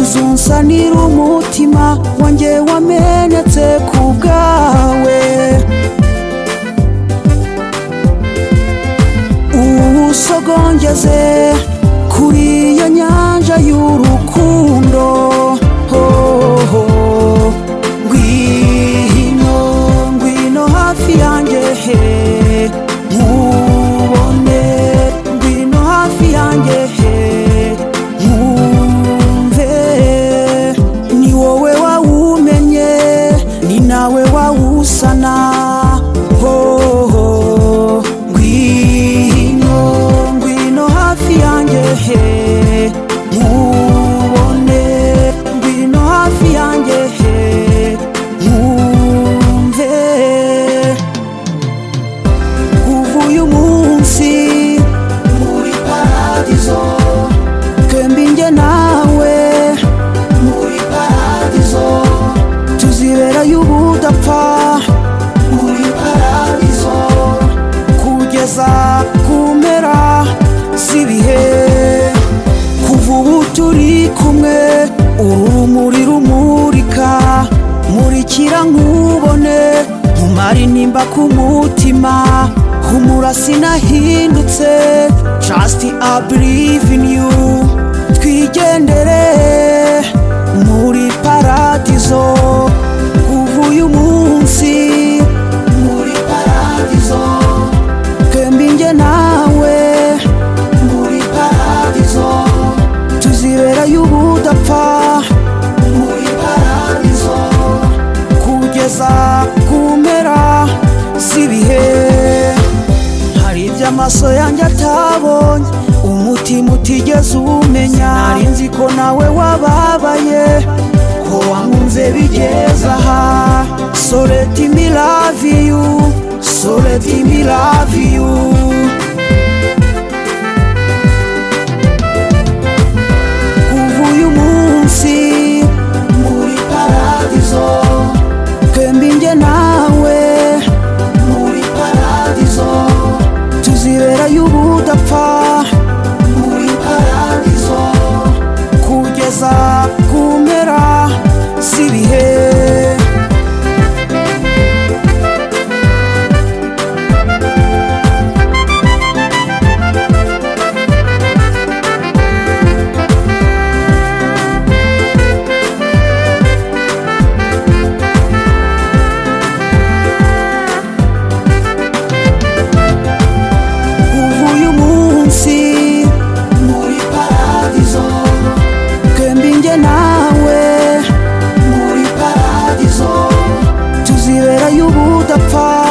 uzunsanira umutima wanjye wamenetse ku bwawe. Usogongeze kuri iyo nyanja y'urukundo, ngwino hafi yanjye nkubone, ngwino hafi yanjye nkumve. Ni wowe wawumenye, ni nawe wawusana. Ngwino hafi yanjye nkubone, ngwino hafi yanjye nkumve. Kuva uyu munsi muri paradizo, twembi njye nawe muri paradizo, tuziberayo ubudapfa muri paradizo, kugeza ku mpera z'ibihe. Kuva ubu turi kumwe, urumuri rumurika, murikira nkubone, nkumara intimba ku mutima. Humura sinahindutse, just I believe in you. Twigendere muri paradizo. Kuva uyu munsi muri paradizo, twembi njye nawe muri paradizo, tuziberayo ubudapfa muri paradizo, kugeza ku mpera z'ibihe. Hari ibyo amaso yanjye atabonye, umutima utigeze umenya. Nari nzi ko nawe wababaye, ko wankunze bigeze aha. So let me love you, so let me love you. Kuva uyu munsi muri paradizo, twembi njye nawe muri paradizo, tuziberayo ubudapfa muri paradizo, kugeza ku mpera z'ibihe. Nawe muri paradizo, tuziberayo ubudapfa